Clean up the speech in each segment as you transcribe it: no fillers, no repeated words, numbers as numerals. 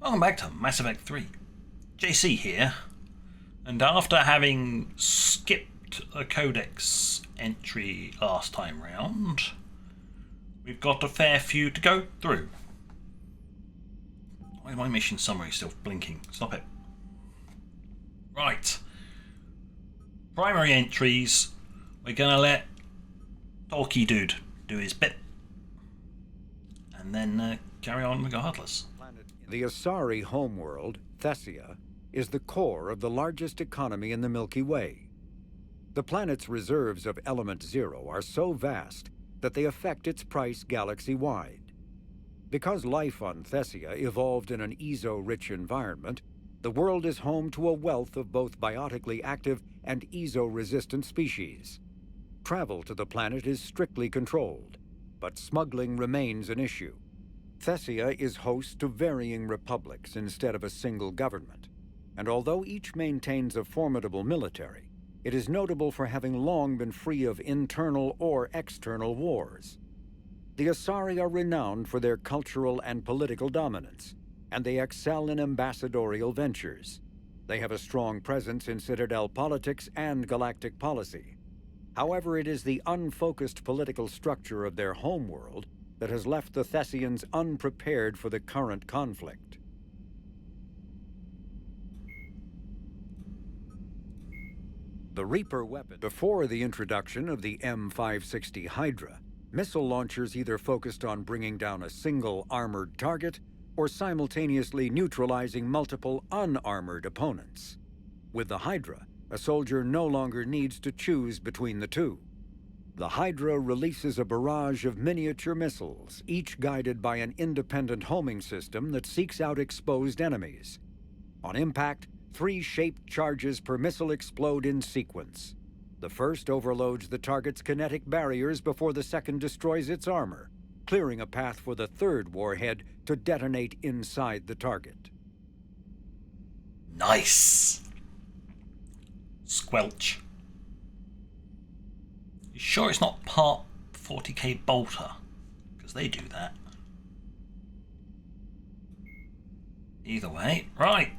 Welcome back to Mass Effect 3. JC here, and after having skipped a Codex entry last time round, we've got a fair few to go through. Why is my mission summary still blinking? Stop it. Right. Primary entries, we're gonna let Talky Dude do his bit, and then carry on regardless. The Asari homeworld, Thessia, is the core of the largest economy in the Milky Way. The planet's reserves of Element Zero are so vast that they affect its price galaxy-wide. Because life on Thessia evolved in an EZO-rich environment, the world is home to a wealth of both biotically active and EZO-resistant species. Travel to the planet is strictly controlled, but smuggling remains an issue. Thessia is host to varying republics instead of a single government, and although each maintains a formidable military, it is notable for having long been free of internal or external wars. The Asari are renowned for their cultural and political dominance, and they excel in ambassadorial ventures. They have a strong presence in Citadel politics and galactic policy. However, it is the unfocused political structure of their homeworld that has left the Thessians unprepared for the current conflict. The Reaper weapon. Before the introduction of the M560 Hydra, missile launchers either focused on bringing down a single armored target or simultaneously neutralizing multiple unarmored opponents. With the Hydra, a soldier no longer needs to choose between the two. The Hydra releases a barrage of miniature missiles, each guided by an independent homing system that seeks out exposed enemies. On impact, 3 shaped charges per missile explode in sequence. The first overloads the target's kinetic barriers before the second destroys its armor, clearing a path for the third warhead to detonate inside the target. Nice! Squelch. You sure it's not part 40k bolter? Because they do that. Either way. Right.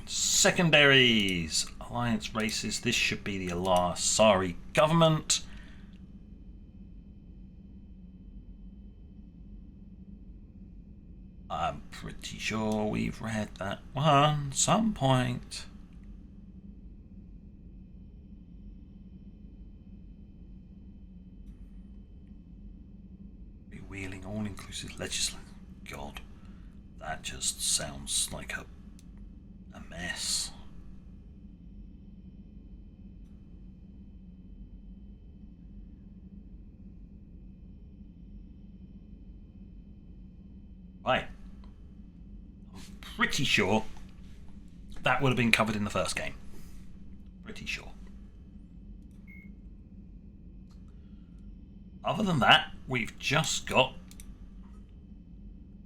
Secondaries. Alliance races. This should be the Asari government. I'm pretty sure we've read that one some point. Wheeling all-inclusive legislation. God, that just sounds like a mess. Right. I'm pretty sure that would have been covered in the first game. Pretty sure. Other than that, we've just got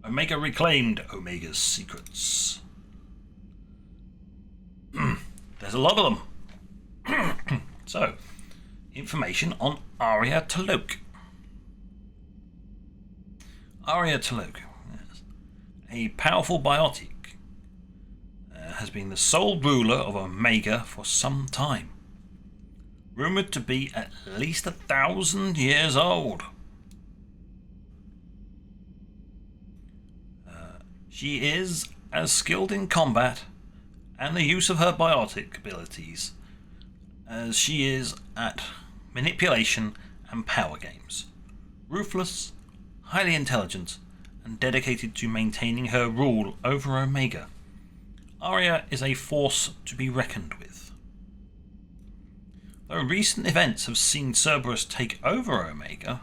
Omega reclaimed Omega's secrets. There's a lot of them. So, information on Aria Talok. Aria Talok, yes. A powerful biotic, has been the sole ruler of Omega for some time. Rumored to be at least 1,000 years old. She is as skilled in combat and the use of her biotic abilities as she is at manipulation and power games. Ruthless, highly intelligent, and dedicated to maintaining her rule over Omega. Aria is a force to be reckoned with. Though recent events have seen Cerberus take over Omega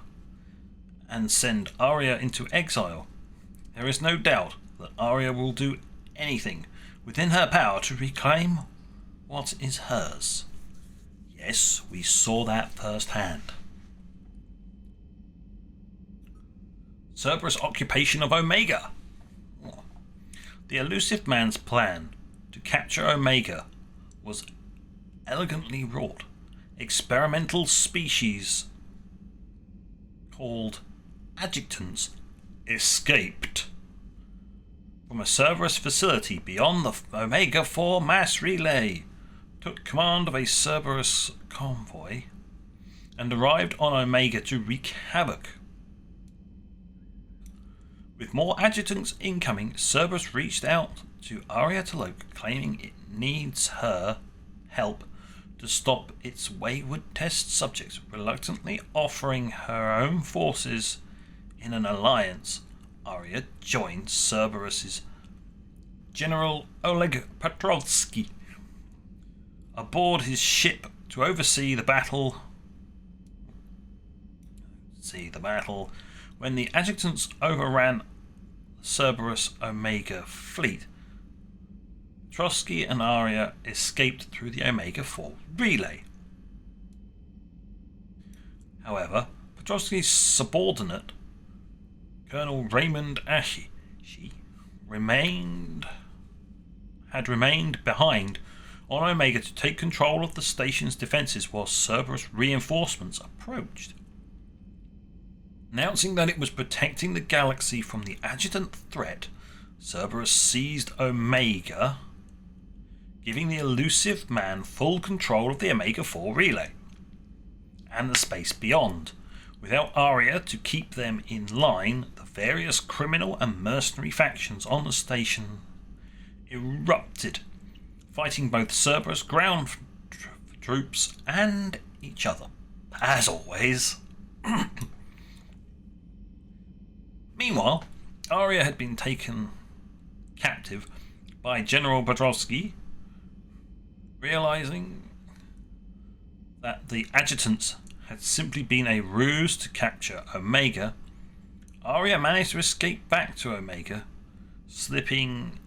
and send Aria into exile, there is no doubt that Aria will do anything within her power to reclaim what is hers. Yes, we saw that firsthand. Cerberus' occupation of Omega. The elusive man's plan to capture Omega was elegantly wrought. Experimental species called adjutants escaped from from a Cerberus facility beyond the Omega-4 mass relay, took command of a Cerberus convoy, and arrived on Omega to wreak havoc. With more adjutants incoming, Cerberus reached out to Aria Taloka, claiming it needs her help to stop its wayward test subjects, reluctantly offering her own forces in an alliance. Aria joined Cerberus's General Oleg Petrovsky aboard his ship to oversee the battle. When the adjutants overran the Cerberus Omega fleet, Petrovsky and Aria escaped through the Omega-4 relay. However, Petrovsky's subordinate, Colonel Raymond Ashe, had remained behind on Omega to take control of the station's defences while Cerberus reinforcements approached. Announcing that it was protecting the galaxy from the adjutant threat, Cerberus seized Omega, giving the elusive man full control of the Omega-4 relay and the space beyond. Without Aria to keep them in line, the various criminal and mercenary factions on the station erupted, fighting both Cerberus ground troops and each other, as always. Meanwhile, Aria had been taken captive by General Petrovsky. Realizing that the adjutants had simply been a ruse to capture Omega, Aria managed to escape back to Omega, slipping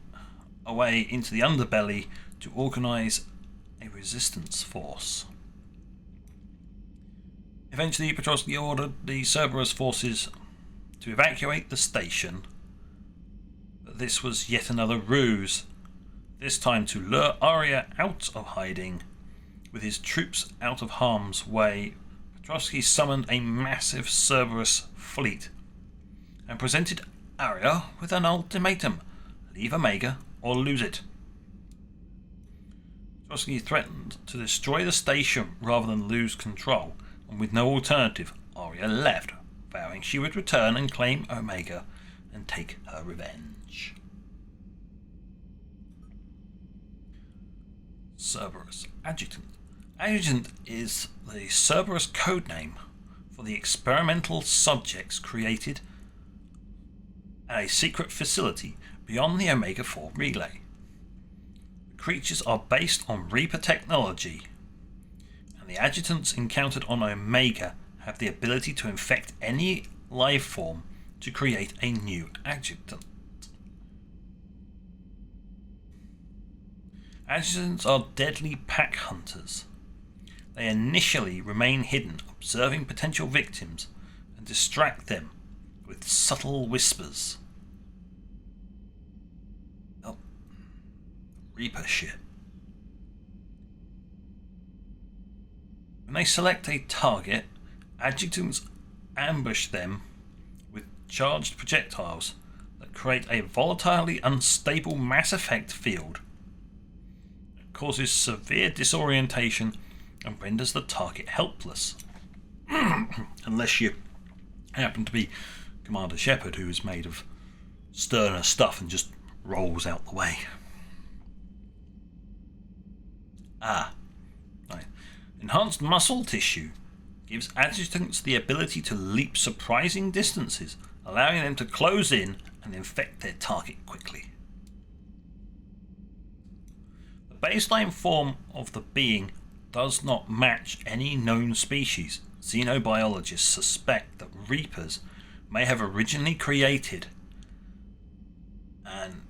away into the underbelly to organize a resistance force. Eventually, Petrovsky ordered the Cerberus forces to evacuate the station, but this was yet another ruse, this time to lure Aria out of hiding. With his troops out of harm's way, Petrovsky summoned a massive Cerberus fleet and presented Aria with an ultimatum: leave Omega or lose it. Petrovsky threatened to destroy the station rather than lose control, and with no alternative, Aria left, vowing she would return and claim Omega and take her revenge. Cerberus Adjutant. Adjutant is the Cerberus codename for the experimental subjects created at a secret facility beyond the Omega-4 relay. The creatures are based on Reaper technology, and the adjutants encountered on Omega have the ability to infect any life form to create a new adjutant. Adjutants are deadly pack hunters. They initially remain hidden, observing potential victims and distract them with subtle whispers. Oh, Reaper shit. When they select a target, adjutants ambush them with charged projectiles that create a volatilely unstable mass effect field that causes severe disorientation and renders the target helpless. Unless you happen to be Commander Shepard, who is made of sterner stuff and just rolls out the way. Right. Enhanced muscle tissue gives adjutants the ability to leap surprising distances, allowing them to close in and infect their target quickly. The baseline form of the being does not match any known species. Xenobiologists suspect that Reapers may have originally created and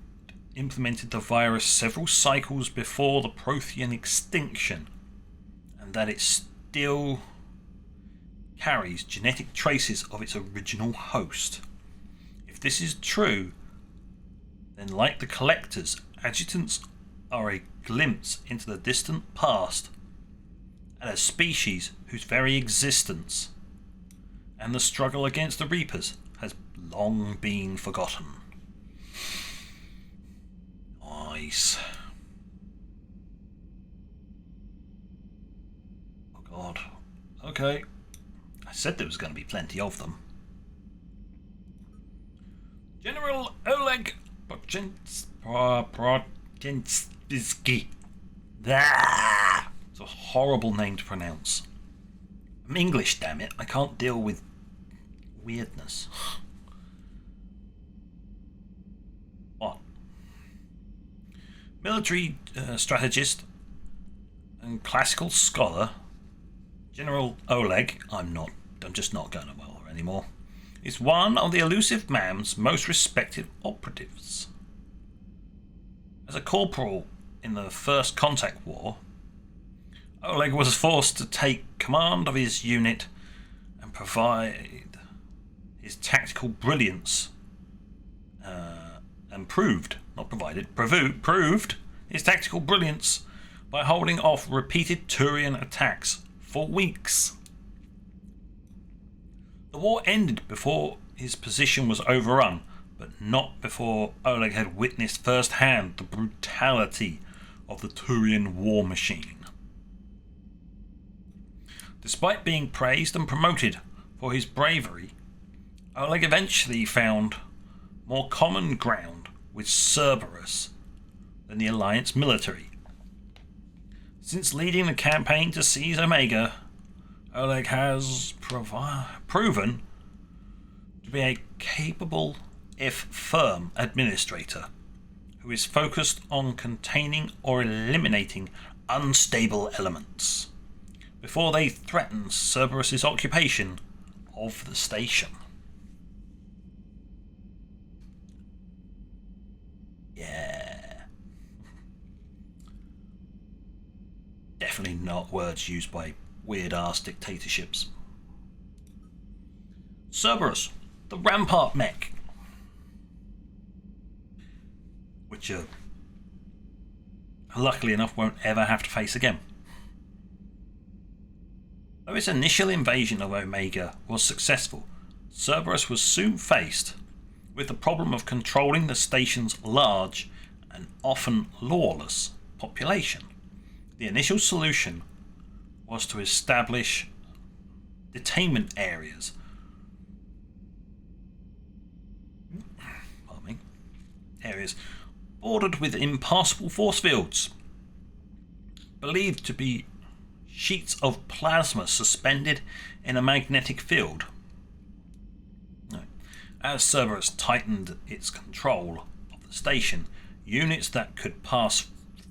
implemented the virus several cycles before the Prothean extinction, and that it still carries genetic traces of its original host. If this is true, then like the Collectors, adjutants are a glimpse into the distant past and a species whose very existence and the struggle against the Reapers has long been forgotten. base. Oh god. Okay. I said there was going to be plenty of them. General Oleg Brzezinski. It's a horrible name to pronounce. I'm English, damn it. I can't deal with weirdness. What? Military strategist and classical scholar General Oleg, I'm just not going to bother anymore, is one of the elusive man's most respected operatives. As a corporal in the First Contact War, Oleg was forced to take command of his unit and provide his tactical brilliance proved his tactical brilliance by holding off repeated Turian attacks for weeks. The war ended before his position was overrun, but not before Oleg had witnessed firsthand the brutality of the Turian war machine. Despite being praised and promoted for his bravery, Oleg eventually found more common ground with Cerberus than the Alliance military. Since leading the campaign to seize Omega, Oleg has proven to be a capable, if firm, administrator who is focused on containing or eliminating unstable elements before they threaten Cerberus's occupation of the station. Yeah. Definitely not words used by weird-ass dictatorships. Cerberus, the Rampart mech, which luckily enough won't ever have to face again. Though its initial invasion of Omega was successful, Cerberus was soon faced with the problem of controlling the station's large and often lawless population. The initial solution was to establish detainment areas bordered with impassable force fields, believed to be sheets of plasma suspended in a magnetic field. As Cerberus tightened its control of the station, units that could pass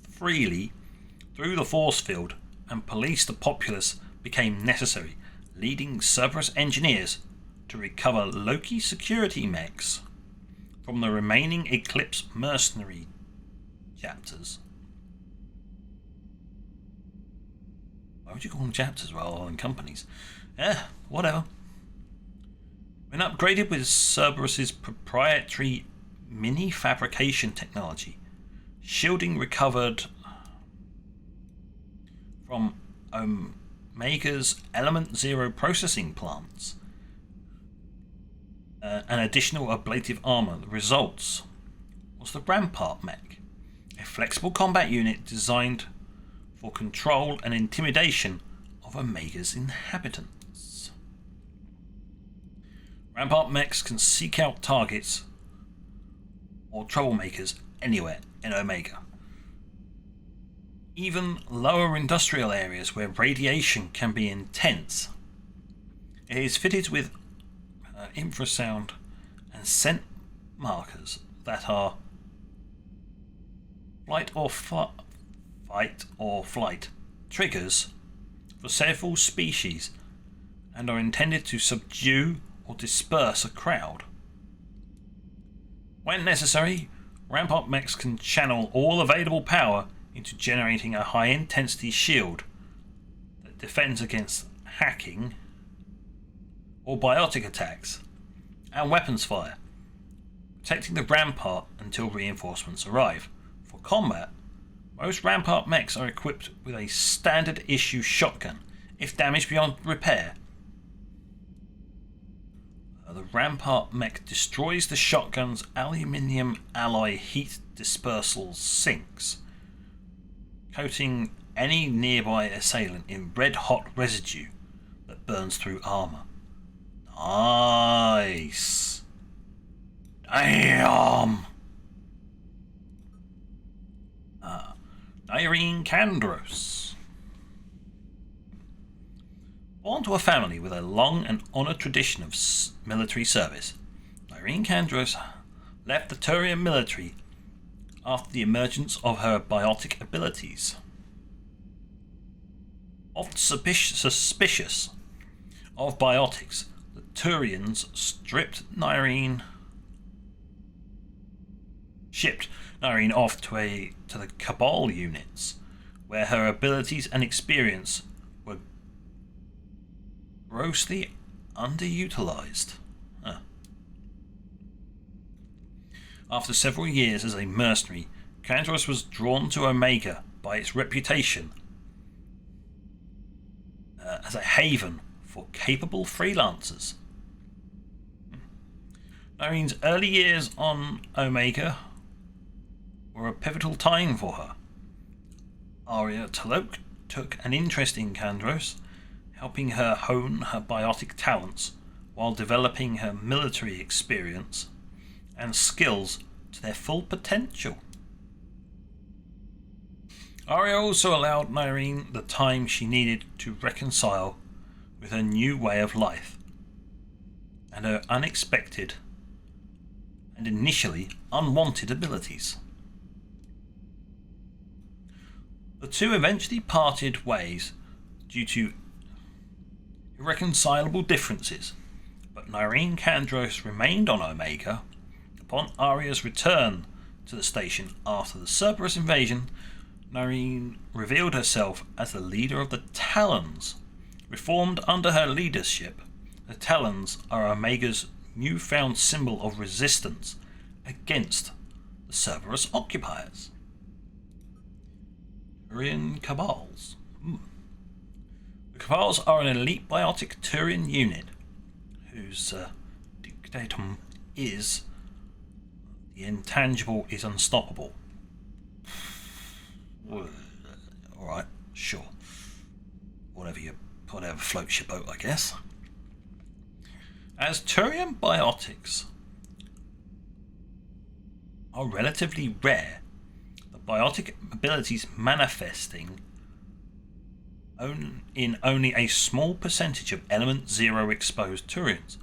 freely through the force field and police the populace became necessary, leading Cerberus engineers to recover Loki security mechs from the remaining Eclipse mercenary chapters. Why would you call them chapters rather than companies? Whatever. When upgraded with Cerberus's proprietary mini fabrication technology, shielding recovered from Omega's Element Zero processing plants, and additional ablative armor, the results was the Rampart mech, a flexible combat unit designed for control and intimidation of Omega's inhabitants. Rampart mechs can seek out targets or troublemakers anywhere in Omega. Even lower industrial areas where radiation can be intense. It is fitted with infrasound and scent markers that are fight or flight triggers for several species and are intended to subdue or disperse a crowd. When necessary, Rampart mechs can channel all available power into generating a high-intensity shield that defends against hacking or biotic attacks and weapons fire, protecting the Rampart until reinforcements arrive. For combat, most Rampart mechs are equipped with a standard issue shotgun if damaged beyond repair. The Rampart mech destroys the shotgun's aluminium alloy heat dispersal sinks, coating any nearby assailant in red-hot residue that burns through armor. Nice! Damn! Irene Kandros. Born to a family with a long and honoured tradition of military service, Irene Kandros left the Turian military after the emergence of her biotic abilities. Often suspicious of biotics, the Turians shipped Nyreen off to the Cabal units, where her abilities and experience were grossly underutilized. After several years as a mercenary, Kandros was drawn to Omega by its reputation as a haven for capable freelancers. Nyreen's early years on Omega were a pivotal time for her. Arya Talok took an interest in Kandros, helping her hone her biotic talents while developing her military experience and skills to their full potential. Arya also allowed Nyreen the time she needed to reconcile with her new way of life and her unexpected and initially unwanted abilities. The two eventually parted ways due to irreconcilable differences, but Nyreen Kandros remained on Omega. Upon Arya's return to the station after the Cerberus invasion, Nyreen revealed herself as the leader of the Talons. Reformed under her leadership, the Talons are Omega's newfound symbol of resistance against the Cerberus occupiers. Turian Cabals. The Cabals are an elite biotic Turian unit whose dictatum is the intangible is unstoppable. Alright, sure. Whatever floats your boat, I guess. As Turian biotics are relatively rare, the biotic abilities manifesting in only a small percentage of Element 0 exposed Turians.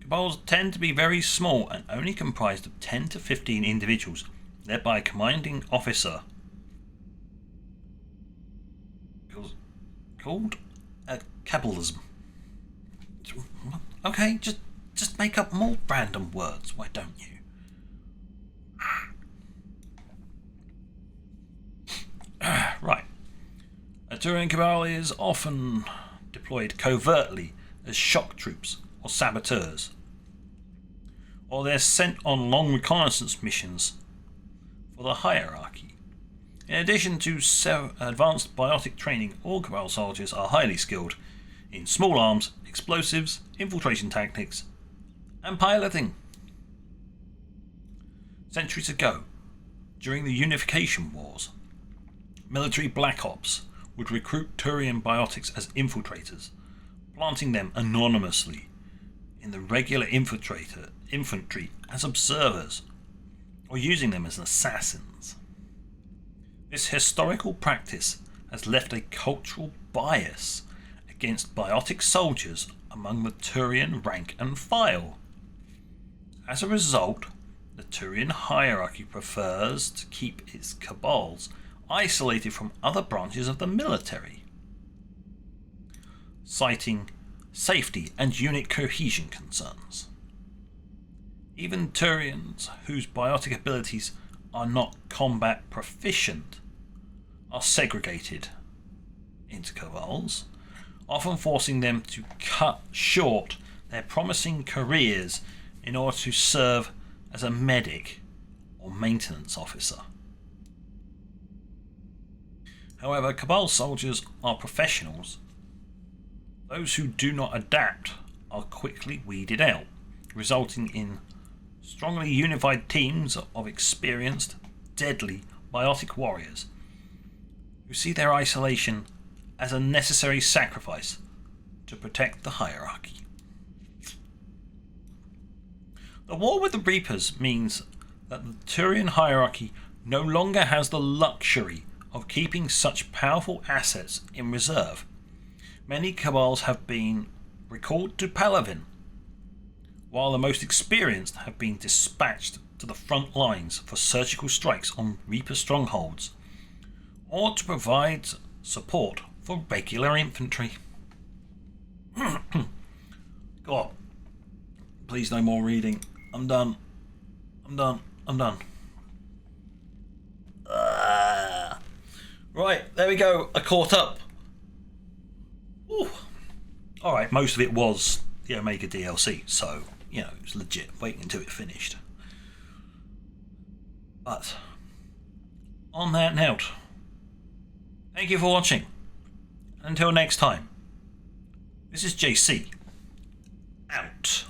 Cabals tend to be very small and only comprised of 10 to 15 individuals, led by a commanding officer called a cabalism. Okay, just make up more random words, why don't you? Right. A Turian Cabal is often deployed covertly as shock troops or saboteurs, or they're sent on long reconnaissance missions for the hierarchy. In addition to advanced biotic training, all Cabal soldiers are highly skilled in small arms, explosives, infiltration tactics, and piloting. Centuries ago, during the Unification Wars, military black ops would recruit Turian biotics as infiltrators, planting them anonymously in the regular infantry as observers, or using them as assassins. This historical practice has left a cultural bias against biotic soldiers among the Turian rank and file. As a result, the Turian hierarchy prefers to keep its cabals isolated from other branches of the military, citing safety and unit cohesion concerns. Even Turians whose biotic abilities are not combat proficient are segregated into cabals, often forcing them to cut short their promising careers in order to serve as a medic or maintenance officer. However, Cabal soldiers are professionals. Those who do not adapt are quickly weeded out, resulting in strongly unified teams of experienced, deadly biotic warriors who see their isolation as a necessary sacrifice to protect the hierarchy. The war with the Reapers means that the Turian hierarchy no longer has the luxury of keeping such powerful assets in reserve. Many Cabals have been recalled to Palavin, while the most experienced have been dispatched to the front lines for surgical strikes on Reaper strongholds, or to provide support for regular infantry. God, please no more reading. I'm done. Right, there we go. I caught up. Alright, most of it was the Omega DLC, so, you know, it was legit waiting until it finished. But, on that note, thank you for watching. Until next time, this is JC, out.